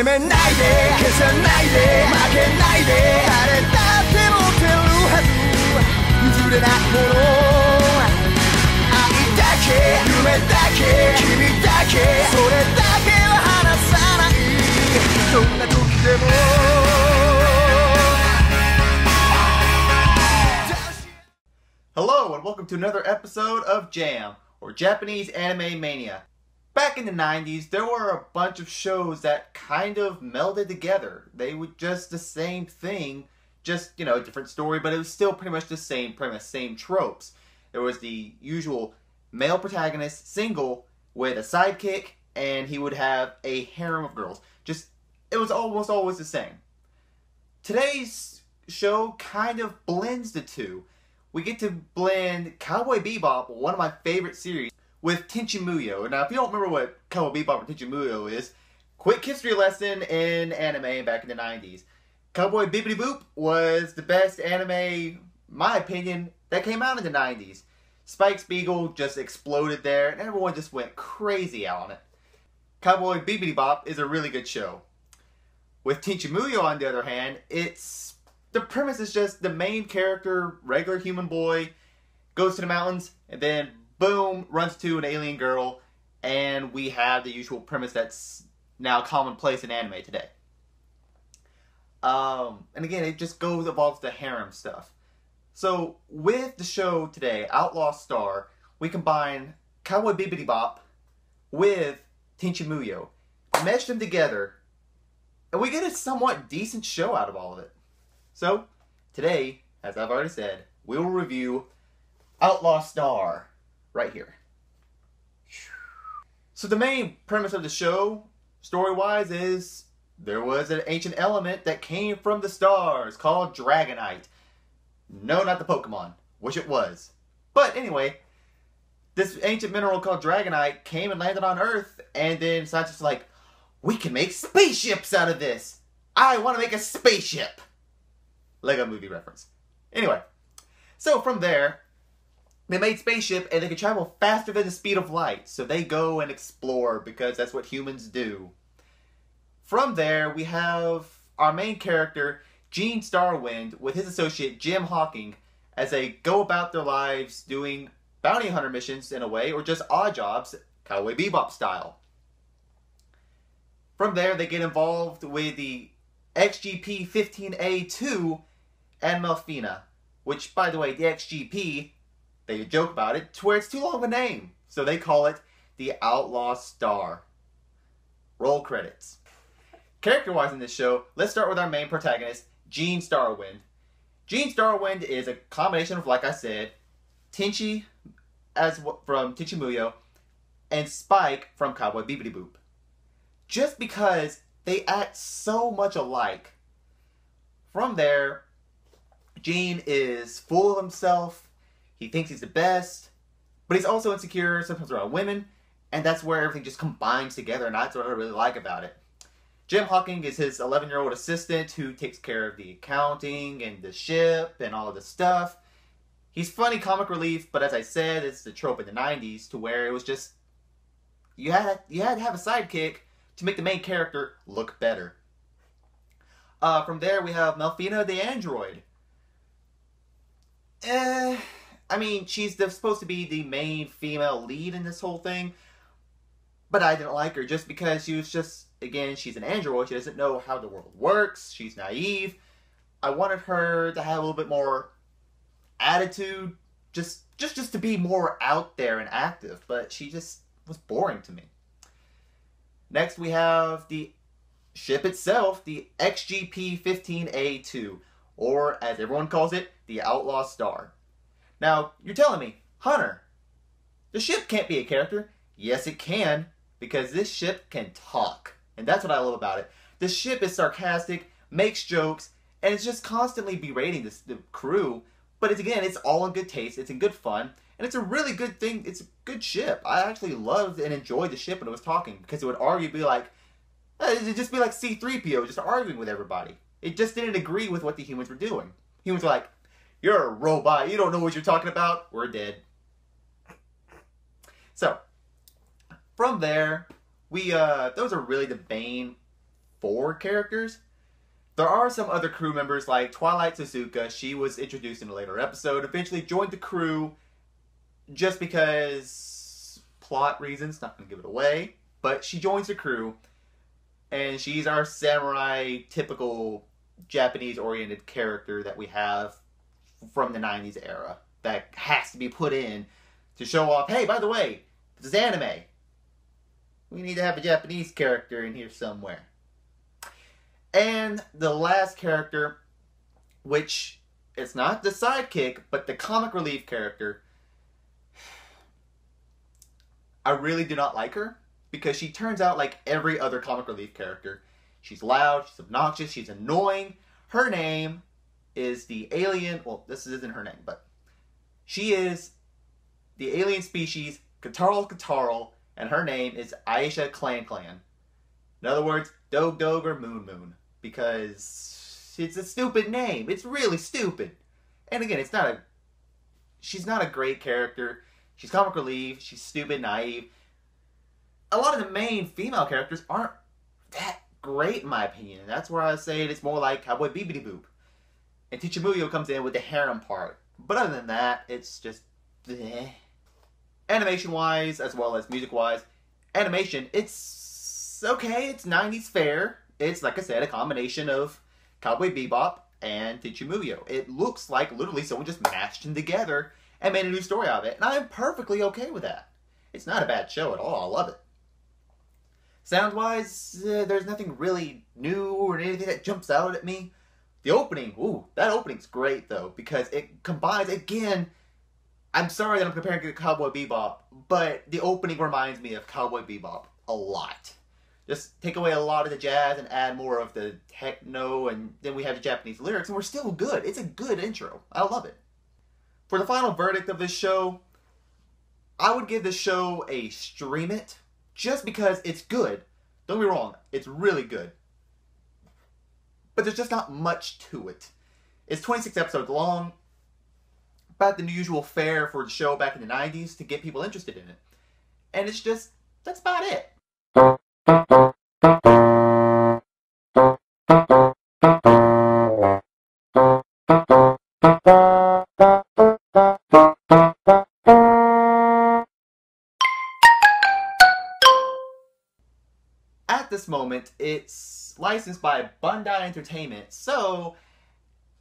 責めないで消さないで負けないで誰だって持ってるはず譲れないもの愛だけ夢だけ君だけそれだけは離さないどんな時でもHello and welcome to another episode of Jam, or Japanese Anime Mania. Back in the 90s, there were a bunch of shows that kind of melded together. They were just the same thing, just, you know, a different story, but it was still pretty much the same premise, same tropes. There was the usual male protagonist, single, with a sidekick, and he would have a harem of girls. It was almost always the same. Today's show kind of blends the two. We get to blend Cowboy Bebop, one of my favorite series, with Tenchi Muyo. Now, if you don't remember what Cowboy Bebop or Tenchi Muyo is, quick history lesson in anime back in the 90s. Cowboy Bibbidi Boop was the best anime, my opinion, that came out in the 90s. Spike Spiegel just exploded there, and everyone just went crazy on it. Cowboy Bibbidi Bop is a really good show. With Tenchi Muyo, on the other hand, the premise is just the main character, regular human boy, goes to the mountains, and then, boom, runs to an alien girl, and we have the usual premise that's now commonplace in anime today. And again, it just evolves the harem stuff. So, with the show today, Outlaw Star, we combine Cowboy Bibbidi Bop with Tenchi Muyo, mesh them together, and we get a somewhat decent show out of all of it. So, today, as I've already said, we will review Outlaw Star right here. So the main premise of the show, story-wise, is there was an ancient element that came from the stars called Dragonite. No, not the Pokemon, which it was. But anyway, this ancient mineral called Dragonite came and landed on Earth, and then scientists were like, we can make spaceships out of this! I want to make a spaceship! Lego movie reference. Anyway, so from there, they made spaceship and they could travel faster than the speed of light. So they go and explore because that's what humans do. From there, we have our main character, Gene Starwind, with his associate Jim Hawking, as they go about their lives doing bounty hunter missions in a way, or just odd jobs, Cowboy Bebop style. From there, they get involved with the XGP-15A2 and Melfina, which, by the way, the XGP, they joke about it, to where it's too long of a name, so they call it the Outlaw Star. Roll credits. Character-wise in this show, let's start with our main protagonist, Gene Starwind. Gene Starwind is a combination of, like I said, Tenchi from Tenchi Muyo, and Spike from Cowboy Bibbidi Boop. Just because they act so much alike. From there, Gene is full of himself, he thinks he's the best, but he's also insecure sometimes around women, and that's where everything just combines together, and that's what I really like about it. Jim Hawking is his 11-year-old assistant who takes care of the accounting and the ship and all of the stuff. He's funny comic relief, but as I said, it's the trope in the 90s to where it was just, you had to have a sidekick to make the main character look better. From there, we have Melfina the android. I mean, she's supposed to be the main female lead in this whole thing, but I didn't like her just because she was just, again, she's an android. She doesn't know how the world works. She's naive. I wanted her to have a little bit more attitude, just to be more out there and active, but she just was boring to me. Next, we have the ship itself, the XGP-15A2, or as everyone calls it, the Outlaw Star. Now, you're telling me, Hunter, the ship can't be a character. Yes, it can, because this ship can talk. And that's what I love about it. The ship is sarcastic, makes jokes, and it's just constantly berating the crew. But it's all in good taste, it's in good fun, and it's a really good thing. It's a good ship. I actually loved and enjoyed the ship when it was talking, because it would argue, it'd just be like C-3PO, just arguing with everybody. It just didn't agree with what the humans were doing. Humans were like, you're a robot, you don't know what you're talking about, we're dead. So, from there, those are really the main 4 characters. There are some other crew members like Twilight Suzuka. She was introduced in a later episode, eventually joined the crew just because plot reasons, not going to give it away, but she joins the crew and she's our samurai typical Japanese oriented character that we have from the 90s era that has to be put in to show off, hey, by the way, this is anime. We need to have a Japanese character in here somewhere. And the last character, which is not the sidekick, but the comic relief character, I really do not like her because she turns out like every other comic relief character. She's loud, she's obnoxious, she's annoying. Her name is the alien, well, this isn't her name, but she is the alien species Katarl, and her name is Aisha Clan. In other words, Dog or Moon. Because it's a stupid name. It's really stupid. And again, she's not a great character. She's comic relief. She's stupid, naive. A lot of the main female characters aren't that great in my opinion. That's where I say it's more like Cowboy Bebop Boop. And Tichimuyo comes in with the harem part. But other than that, it's just bleh. Animation-wise, as well as music-wise, animation, it's okay. It's 90s fare. It's, like I said, a combination of Cowboy Bebop and Tichimuyo. It looks like literally someone just mashed them together and made a new story out of it. And I'm perfectly okay with that. It's not a bad show at all. I love it. Sound-wise, there's nothing really new or anything that jumps out at me. The opening, ooh, that opening's great, though, because it combines, again, I'm sorry that I'm comparing it to Cowboy Bebop, but the opening reminds me of Cowboy Bebop a lot. Just take away a lot of the jazz and add more of the techno, and then we have the Japanese lyrics, and we're still good. It's a good intro. I love it. For the final verdict of this show, I would give this show a stream it, just because it's good. Don't get me wrong, it's really good. But there's just not much to it. It's 26 episodes long, about the usual fare for the show back in the 90s to get people interested in it. And it's just, that's about it. At this moment, it's licensed by Bandai Entertainment, so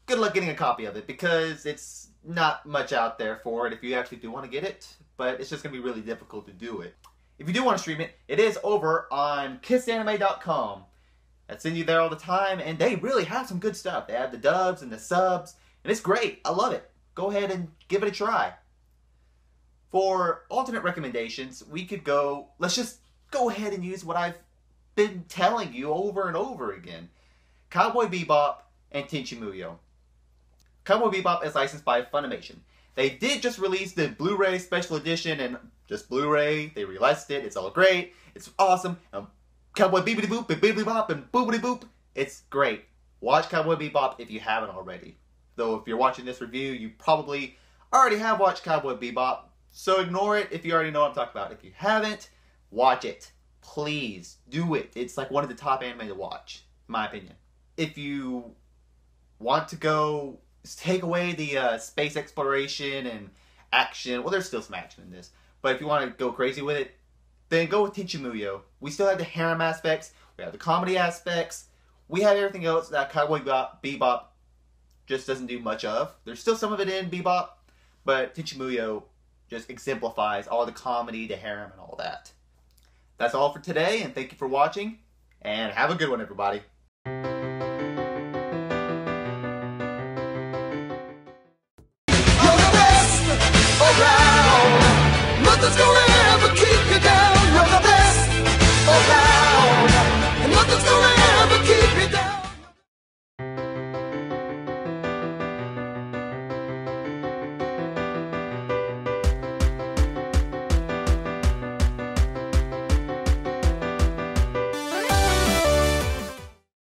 good luck getting a copy of it because it's not much out there for it if you actually do want to get it, but it's just going to be really difficult to do it. If you do want to stream it, it is over on kissanime.com. I send you there all the time, and they really have some good stuff. They have the dubs and the subs, and it's great. I love it. Go ahead and give it a try. For alternate recommendations, we could go, let's just go ahead and use what I've been telling you over and over again. Cowboy Bebop and Tichimuyo. Cowboy Bebop is licensed by Funimation. They did just release the Blu-ray special edition and just Blu-ray. They relicensed it. It's all great. It's awesome. Cowboy Bebop Boop, Bibbidi Bop, and Boobity Boop. It's great. Watch Cowboy Bebop if you haven't already. Though if you're watching this review, you probably already have watched Cowboy Bebop. So ignore it if you already know what I'm talking about. If you haven't, watch it. Please do it. It's like one of the top anime to watch, in my opinion. If you want to go take away the space exploration and action, well, there's still some action in this, but if you want to go crazy with it, then go with Tichimuyo. We still have the harem aspects, we have the comedy aspects, we have everything else that Cowboy Bebop just doesn't do much of. There's still some of it in Bebop, but Tichimuyo just exemplifies all the comedy, the harem, and all that. That's all for today, and thank you for watching, and have a good one, everybody.